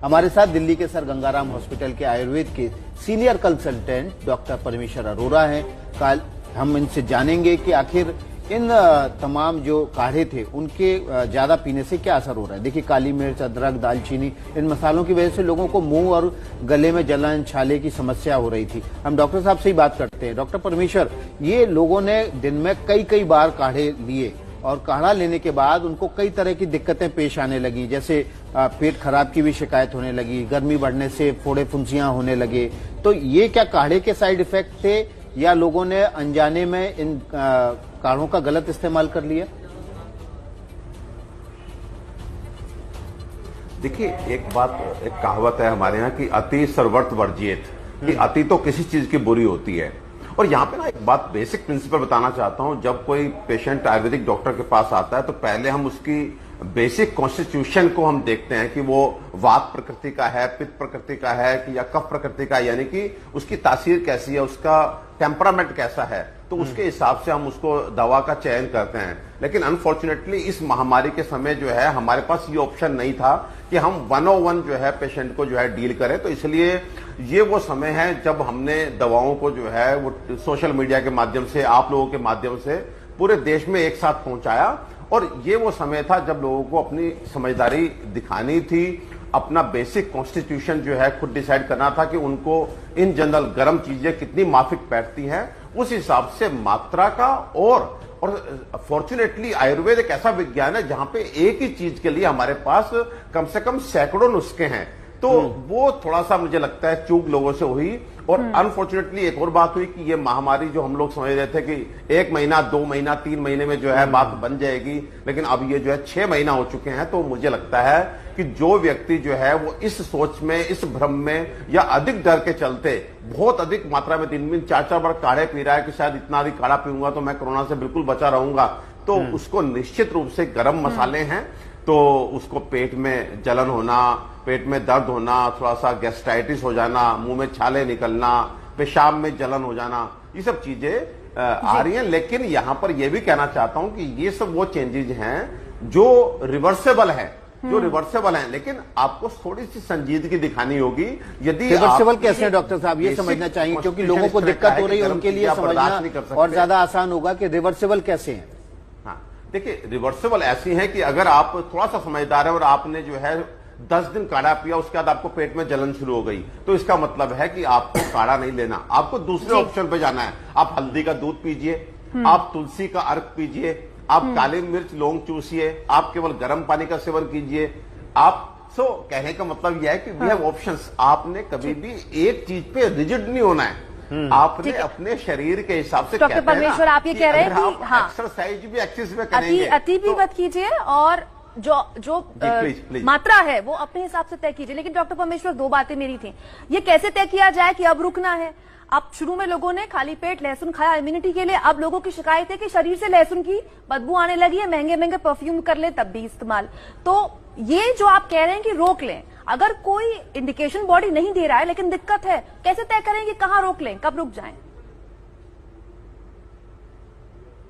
हमारे साथ दिल्ली के सर गंगाराम हॉस्पिटल के आयुर्वेद के सीनियर कंसल्टेंट डॉक्टर परमेश्वर अरोड़ा हैं। कल हम इनसे जानेंगे कि आखिर इन तमाम जो काढ़े थे उनके ज्यादा पीने से क्या असर हो रहा है। देखिए, काली मिर्च, अदरक, दालचीनी, इन मसालों की वजह से लोगों को मुंह और गले में जलन, छाले की समस्या हो रही थी। हम डॉक्टर साहब से ही बात करते हैं। डॉक्टर परमेश्वर, ये लोगों ने दिन में कई बार काढ़े लिए और काढ़ा लेने के बाद उनको कई तरह की दिक्कतें पेश आने लगी, जैसे पेट खराब की भी शिकायत होने लगी, गर्मी बढ़ने से फोड़े फुंसियां होने लगे। तो ये क्या काढ़े के साइड इफेक्ट थे या लोगों ने अनजाने में इन काढ़ों का गलत इस्तेमाल कर लिया? देखिए, एक कहावत है हमारे यहाँ कि अति सर्वत्र वर्जित, कि अति तो किसी चीज की बुरी होती है। और यहाँ पे ना एक बात, बेसिक प्रिंसिपल बताना चाहता हूँ। जब कोई पेशेंट आयुर्वेदिक डॉक्टर के पास आता है तो पहले हम उसकी बेसिक कॉन्स्टिट्यूशन को हम देखते हैं कि वो वात प्रकृति का है, पित्त प्रकृति का है कि या कफ प्रकृति का है, यानी कि उसकी तासीर कैसी है, उसका टेम्परामेंट कैसा है। तो उसके हिसाब से हम उसको दवा का चयन करते हैं। लेकिन अनफॉर्चुनेटली इस महामारी के समय जो है हमारे पास ये ऑप्शन नहीं था कि हम 101 जो है पेशेंट को जो है डील करें। तो इसलिए ये वो समय है जब हमने दवाओं को जो है वो सोशल मीडिया के माध्यम से, आप लोगों के माध्यम से पूरे देश में एक साथ पहुंचाया। और ये वो समय था जब लोगों को अपनी समझदारी दिखानी थी, अपना बेसिक कॉन्स्टिट्यूशन जो है खुद डिसाइड करना था कि उनको इन जनरल गर्म चीजें कितनी माफिक बैठती हैं, उस हिसाब से मात्रा का। और फॉर्चुनेटली आयुर्वेद एक ऐसा विज्ञान है जहां पे एक ही चीज के लिए हमारे पास कम से कम सैकड़ों नुस्खे हैं। तो वो थोड़ा सा मुझे लगता है चूक लोगों से हुई। और अनफॉर्चुनेटली एक और बात हुई कि ये महामारी जो हम लोग समझ रहे थे कि 1 महीना, 2 महीना, 3 महीने में जो है बात बन जाएगी, लेकिन अब ये जो है 6 महीना हो चुके हैं। तो मुझे लगता है कि जो व्यक्ति जो है वो इस सोच में, इस भ्रम में या अधिक डर के चलते बहुत अधिक मात्रा में दिन 4 बार काढ़े पी रहा है कि शायद इतना अधिक काढ़ा पीऊंगा तो मैं कोरोना से बिल्कुल बचा रहूंगा, तो उसको निश्चित रूप से गर्म मसाले हैं तो उसको पेट में जलन होना, पेट में दर्द होना, थोड़ा सा गैस्ट्राइटिस हो जाना, मुंह में छाले निकलना, पेशाब में जलन हो जाना, ये सब चीजें आ रही हैं। लेकिन यहां पर यह भी कहना चाहता हूं कि ये सब वो चेंजेज हैं जो रिवर्सेबल हैं, लेकिन आपको थोड़ी सी संजीदगी दिखानी होगी। यदि रिवर्सेबल कैसे है डॉक्टर साहब, ये समझना चाहिए, क्योंकि लोगों को दिक्कत हो रही है, उनके लिए समझना और ज्यादा आसान होगा कि रिवर्सेबल कैसे है। देखिए, रिवर्सेबल ऐसी है कि अगर आप थोड़ा सा समझदार है और आपने जो है 10 दिन काढ़ा पिया, उसके बाद आपको पेट में जलन शुरू हो गई, तो इसका मतलब है कि आपको काढ़ा नहीं लेना, आपको दूसरे ऑप्शन पे जाना है। आप हल्दी का दूध पीजिए, आप तुलसी का अर्क पीजिए, आप काली मिर्च लौंग चूसिए, आप केवल गर्म पानी का सेवन कीजिए। कहने का मतलब यह है कि वी हैव ऑप्शंस। आपने कभी भी एक चीज पे रिजिड नहीं होना है। आपने अपने शरीर के हिसाब से, डॉक्टर परमेश्वर आप ये कह रहे हैं कि हाँ, एक्सरसाइज भी एक्सेस में करेंगे, अति भी मत कीजिए और जो प्लीज मात्रा है वो अपने हिसाब से तय कीजिए। लेकिन डॉक्टर परमेश्वर, 2 बातें मेरी थी। ये कैसे तय किया जाए कि अब रुकना है? अब शुरू में लोगों ने खाली पेट लहसुन खाया इम्यूनिटी के लिए, अब लोगों की शिकायत है कि शरीर से लहसुन की बदबू आने लगी है, महंगे परफ्यूम कर ले तब भी इस्तेमाल। तो ये जो आप कह रहे हैं कि रोक लें, अगर कोई इंडिकेशन बॉडी नहीं दे रहा है लेकिन दिक्कत है, कैसे तय करें कि कहां रोक लें, कब रुक जाएं?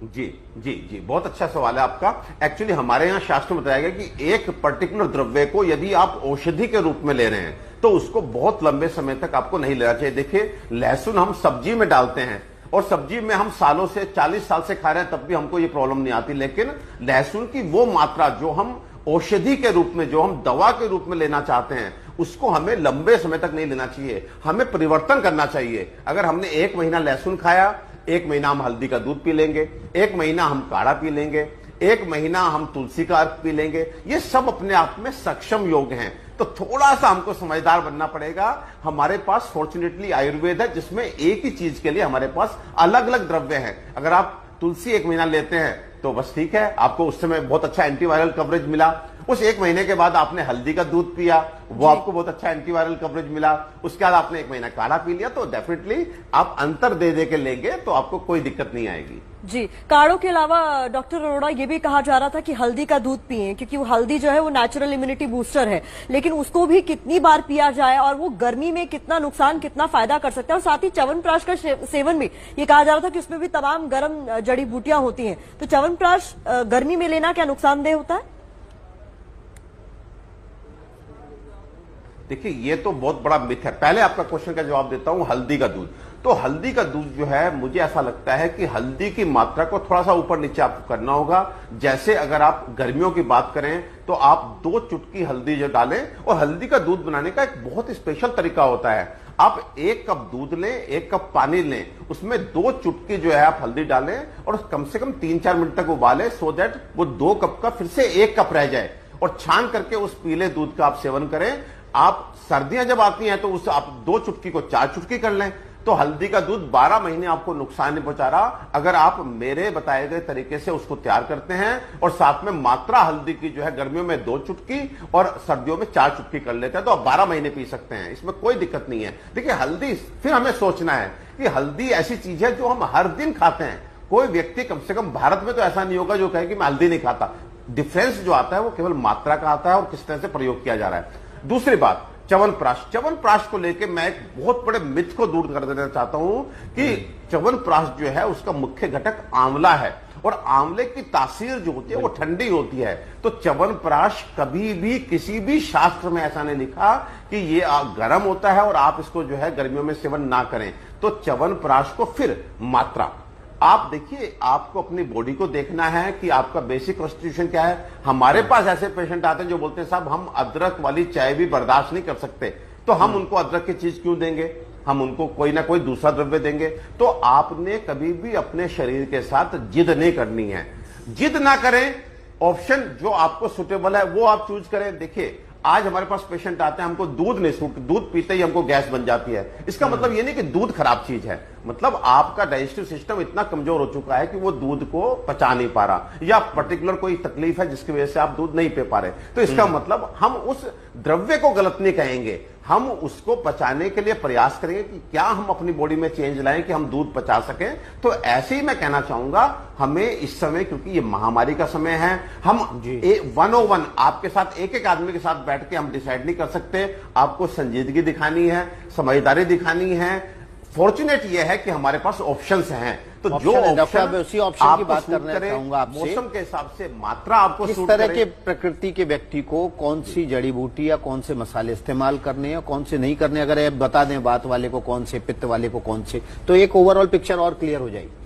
जी, बहुत अच्छा सवाल है आपका। एक्चुअली हमारे यहाँ शास्त्र में बताया गया कि एक पर्टिकुलर द्रव्य को यदि आप औषधि के रूप में ले रहे हैं तो उसको बहुत लंबे समय तक आपको नहीं लेना चाहिए। देखिए, लहसुन हम सब्जी में डालते हैं और सब्जी में हम सालों से, 40 साल से खा रहे हैं, तब भी हमको ये प्रॉब्लम नहीं आती। लेकिन लहसुन की वो मात्रा जो हम औषधि के रूप में, जो हम दवा के रूप में लेना चाहते हैं, उसको हमें लंबे समय तक नहीं लेना चाहिए, हमें परिवर्तन करना चाहिए। अगर हमने 1 महीना लहसुन खाया, 1 महीना हम हल्दी का दूध पी लेंगे, 1 महीना हम काढ़ा पी लेंगे, 1 महीना हम तुलसी का अर्क पी लेंगे, ये सब अपने आप में सक्षम योग हैं। तो थोड़ा सा हमको समझदार बनना पड़ेगा। हमारे पास फॉर्चुनेटली आयुर्वेद है जिसमें एक ही चीज के लिए हमारे पास अलग अलग द्रव्य हैं। अगर आप तुलसी 1 महीना लेते हैं तो बस ठीक है, आपको उस समय बहुत अच्छा एंटीवायरल कवरेज मिला। उस 1 महीने के बाद आपने हल्दी का दूध पिया, वो आपको बहुत अच्छा एंटीवायरल कवरेज मिला। उसके बाद आपने 1 महीना काढ़ा पी लिया, तो डेफिनेटली आप अंतर दे के लेंगे तो आपको कोई दिक्कत नहीं आएगी। जी, काढ़ों के अलावा डॉक्टर अरोड़ा ये भी कहा जा रहा था कि हल्दी का दूध पिएं, क्योंकि वो हल्दी जो है वो नेचुरल इम्यूनिटी बूस्टर है, लेकिन उसको भी कितनी बार पिया जाए और वो गर्मी में कितना नुकसान, कितना फायदा कर सकता है। और साथ ही च्यवनप्राश का सेवन भी ये कहा जा रहा था कि उसमें भी तमाम गर्म जड़ी बूटियां होती हैं, तो च्यवनप्राश गर्मी में लेना क्या नुकसानदेह होता है? देखिए ये तो बहुत बड़ा मिथ है। पहले आपका क्वेश्चन का जवाब देता हूं, हल्दी का दूध। तो हल्दी का दूध जो है, मुझे ऐसा लगता है कि हल्दी की मात्रा को थोड़ा सा ऊपर नीचे आपको करना होगा। जैसे अगर आप गर्मियों की बात करें तो आप 2 चुटकी हल्दी जो डालें, और हल्दी का दूध बनाने का एक बहुत स्पेशल तरीका होता है। आप 1 कप दूध लें, 1 कप पानी लें, उसमें 2 चुटकी जो है आप हल्दी डालें और कम से कम 3-4 मिनट तक उबालें, सो दैट वो 2 कप का फिर से 1 कप रह जाए, और छान करके उस पीले दूध का आप सेवन करें। आप सर्दियां जब आती हैं तो उस आप 2 चुटकी को 4 चुटकी कर लें, तो हल्दी का दूध 12 महीने आपको नुकसान नहीं पहुंचा रहा, अगर आप मेरे बताए गए तरीके से उसको तैयार करते हैं। और साथ में मात्रा हल्दी की जो है गर्मियों में 2 चुटकी और सर्दियों में 4 चुटकी कर लेते हैं, तो आप 12 महीने पी सकते हैं, इसमें कोई दिक्कत नहीं है। देखिए हल्दी, फिर हमें सोचना है कि हल्दी ऐसी चीज है जो हम हर दिन खाते हैं। कोई व्यक्ति, कम से कम भारत में तो ऐसा नहीं होगा जो कहे कि मैं हल्दी नहीं खाता। डिफरेंस जो आता है वो केवल मात्रा का आता है और किस तरह से प्रयोग किया जा रहा है। दूसरी बात, च्यवनप्राश। च्यवनप्राश को लेकर मैं एक बहुत बड़े मिथ को दूर कर देना चाहता हूं कि च्यवनप्राश जो है उसका मुख्य घटक आंवला है, और आंवले की तासीर जो होती है वो ठंडी होती है। तो च्यवनप्राश कभी भी किसी भी शास्त्र में ऐसा नहीं लिखा कि ये गर्म होता है और आप इसको जो है गर्मियों में सेवन ना करें। तो च्यवनप्राश को फिर मात्रा, आप देखिए, आपको अपनी बॉडी को देखना है कि आपका बेसिक कॉन्स्टिट्यूशन क्या है। हमारे पास ऐसे पेशेंट आते हैं जो बोलते हैं साहब हम अदरक वाली चाय भी बर्दाश्त नहीं कर सकते, तो हम उनको अदरक की चीज क्यों देंगे, हम उनको कोई ना कोई दूसरा द्रव्य देंगे। तो आपने कभी भी अपने शरीर के साथ जिद नहीं करनी है। जिद ना करें, ऑप्शन जो आपको सुटेबल है वो आप चूज करें। देखिए आज हमारे पास पेशेंट आते हैं, हमको दूध नहीं सूट, दूध पीते ही हमको गैस बन जाती है। इसका मतलब ये नहीं कि दूध खराब चीज है, मतलब आपका डाइजेस्टिव सिस्टम इतना कमजोर हो चुका है कि वो दूध को पचा नहीं पा रहा, या पर्टिकुलर कोई तकलीफ है जिसकी वजह से आप दूध नहीं पी पा रहे। तो इसका मतलब हम उस द्रव्य को गलत नहीं कहेंगे, हम उसको पचाने के लिए प्रयास करेंगे कि क्या हम अपनी बॉडी में चेंज लाएं कि हम दूध पचा सकें। तो ऐसे ही मैं कहना चाहूंगा, हमें इस समय, क्योंकि ये महामारी का समय है, हम 101 आपके साथ, एक एक आदमी के साथ बैठ के हम डिसाइड नहीं कर सकते। आपको संजीदगी दिखानी है, समझदारी दिखानी है। फॉर्चुनेट ये है कि हमारे पास ऑप्शंस हैं, तो जो ऑप्शन, उसी ऑप्शन की बात करना चाहूंगा आपसे। मौसम के हिसाब से मात्रा आपको किस तरह के प्रकृति के व्यक्ति को कौन सी जड़ी बूटी या कौन से मसाले इस्तेमाल करने हैं, कौन से नहीं करने, अगर आप बता दें बात वाले को कौन से, पित्त वाले को कौन से, तो एक ओवरऑल पिक्चर और क्लियर हो जाएगी।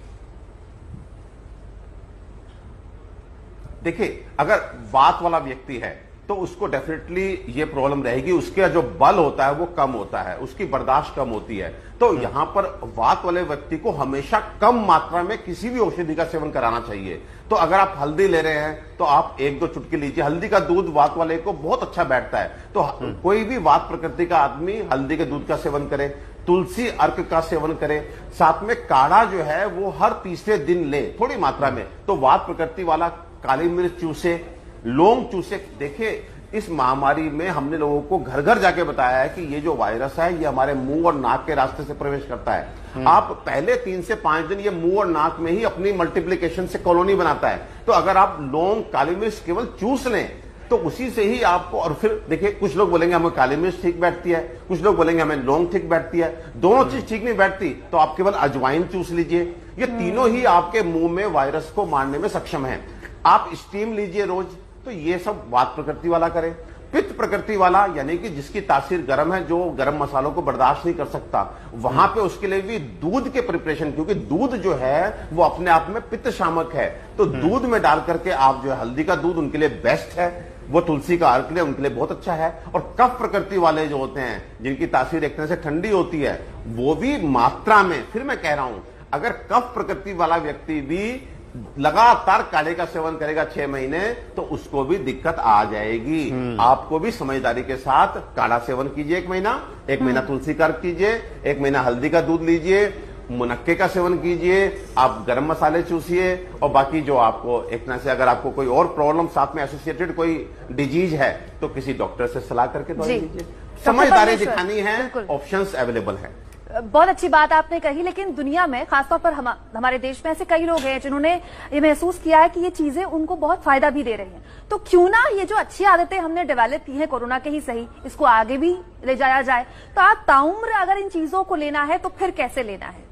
देखिए अगर वात वाला व्यक्ति है तो उसको डेफिनेटली ये प्रॉब्लम रहेगी, उसका जो बल होता है वो कम होता है, उसकी बर्दाश्त कम होती है। तो यहां पर वात वाले व्यक्ति को हमेशा कम मात्रा में किसी भी औषधि का सेवन कराना चाहिए। तो अगर आप हल्दी ले रहे हैं तो आप 1-2 चुटकी लीजिए। हल्दी का दूध वात वाले को बहुत अच्छा बैठता है, तो कोई भी वात प्रकृति का आदमी हल्दी के दूध का सेवन करे, तुलसी अर्क का सेवन करे, साथ में काढ़ा जो है वो हर तीसरे दिन ले थोड़ी मात्रा में। तो वात प्रकृति वाला काली मिर्च चूसे, लौंग चूसे। देखिए इस महामारी में हमने लोगों को घर घर जाके बताया है कि ये जो वायरस है ये हमारे मुंह और नाक के रास्ते से प्रवेश करता है। आप पहले 3 से 5 दिन ये मुंह और नाक में ही अपनी मल्टीप्लिकेशन से कॉलोनी बनाता है। तो अगर आप लौंग, काली मिर्च केवल चूस लें तो उसी से ही आपको, और फिर देखिए कुछ लोग बोलेंगे हमें काली मिर्च ठीक बैठती है, कुछ लोग बोलेंगे हमें लौंग ठीक बैठती है, दोनों चीज ठीक नहीं बैठती तो आप केवल अजवाइन चूस लीजिए। ये तीनों ही आपके मुंह में वायरस को मारने में सक्षम है। आप स्टीम लीजिए रोज, तो ये सब वात प्रकृति वाला करे। पित्त प्रकृति वाला यानी कि जिसकी तासीर गर्म है, जो गर्म मसालों को बर्दाश्त नहीं कर सकता, वहां पे उसके लिए भी दूध के प्रिपरेशन, क्योंकि दूध जो है वो अपने आप में पित्त शामक है, तो दूध में डाल करके आप जो है, हल्दी का दूध उनके लिए बेस्ट है, वो तुलसी का अर्क लिए उनके लिए बहुत अच्छा है। और कफ प्रकृति वाले जो होते हैं जिनकी तासीर एक तरह से ठंडी होती है, वो भी मात्रा में, फिर मैं कह रहा हूं अगर कफ प्रकृति वाला व्यक्ति भी लगातार काढ़े का सेवन करेगा 6 महीने तो उसको भी दिक्कत आ जाएगी। आपको भी समझदारी के साथ काढ़ा सेवन कीजिए 1 महीना, 1 महीना तुलसी का अर्क कीजिए, 1 महीना हल्दी का दूध लीजिए, मुनक्के का सेवन कीजिए, आप गरम मसाले चूसिए, और बाकी जो आपको एक तरह से अगर आपको कोई और प्रॉब्लम साथ में एसोसिएटेड कोई डिजीज है तो किसी डॉक्टर से सलाह करके दवाई लीजिए। समझदारी दिखानी है, ऑप्शंस अवेलेबल है। बहुत अच्छी बात आपने कही, लेकिन दुनिया में खासतौर पर हमारे देश में ऐसे कई लोग हैं जिन्होंने ये महसूस किया है कि ये चीजें उनको बहुत फायदा भी दे रही हैं। तो क्यों ना ये जो अच्छी आदतें हमने डेवलप की हैं कोरोना के ही सही, इसको आगे भी ले जाया जाए। तो आप ताउम्र अगर इन चीजों को लेना है तो फिर कैसे लेना है?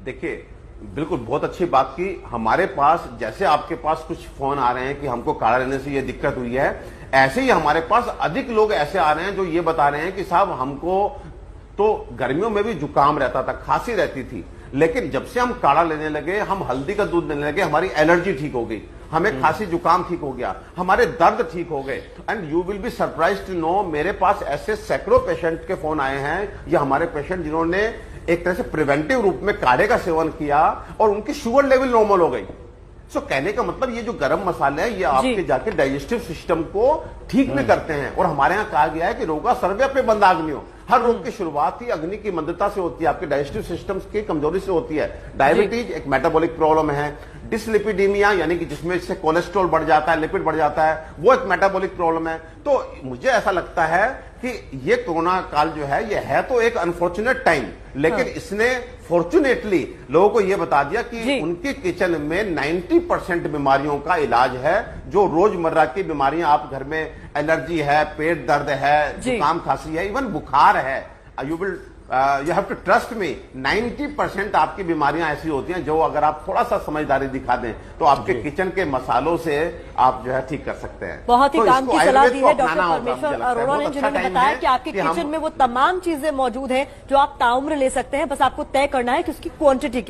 देखिए बिल्कुल, बहुत अच्छी बात की। हमारे पास जैसे आपके पास कुछ फोन आ रहे हैं कि हमको काढ़ा लेने से ये दिक्कत हुई है, ऐसे ही हमारे पास अधिक लोग ऐसे आ रहे हैं जो ये बता रहे हैं कि साहब हमको तो गर्मियों में भी जुकाम रहता था, खांसी रहती थी, लेकिन जब से हम काढ़ा लेने लगे, हम हल्दी का दूध लेने लगे, हमारी एलर्जी ठीक हो गई, हमें खांसी जुकाम ठीक हो गया, हमारे दर्द ठीक हो गए। And you will be surprise to know, मेरे पास ऐसे सैकड़ों पेशेंट के फोन आए हैं, ये हमारे पेशेंट जिन्होंने एक तरह से प्रिवेंटिव रूप में काढ़े का सेवन किया और उनकी शुगर लेवल नॉर्मल हो गई। सो कहने का मतलब ये जो गरम मसाले हैं ये आपके जाके डाइजेस्टिव सिस्टम को ठीक भी करते हैं। और हमारे यहाँ कहा गया है कि रोगा सर्वे पे बंद अग्नियों, हर रोग की शुरुआत ही अग्नि की मंदता से होती है, आपके डाइजेस्टिव सिस्टम की कमजोरी से होती है। डायबिटीज एक मेटाबॉलिक प्रॉब्लम है, डिसलिपिडीमिया यानी कि जिसमें इससे कोलेस्ट्रॉल बढ़ जाता है, लिपिड बढ़ जाता है, वो एक मेटाबॉलिक प्रॉब्लम है। तो मुझे ऐसा लगता है कि ये कोरोना काल जो है ये है तो एक अनफॉर्चुनेट टाइम, लेकिन इसने फॉर्चुनेटली लोगों को ये बता दिया कि उनके किचन में 90% बीमारियों का इलाज है, जो रोजमर्रा की बीमारियां आप घर में, एलर्जी है, पेट दर्द है, जुकाम खांसी है, इवन बुखार है, you have to trust me, 90% आपकी बीमारियां ऐसी होती हैं जो अगर आप थोड़ा सा समझदारी दिखा दें तो आपके किचन के मसालों से आप जो है ठीक कर सकते हैं। बहुत ही तो काम इसको की सलाह दी है आयुर्वेद को डॉक्टर अपनाना होगा, परमेश्वर मुझे लगता है। अरोड़ा ने, बहुत जिन्होंने अच्छा बताया टाइम कि आपके है कि किचन में वो तमाम चीजें मौजूद हैं जो आप ताउम्र ले सकते हैं, बस आपको तय करना है कि उसकी क्वांटिटी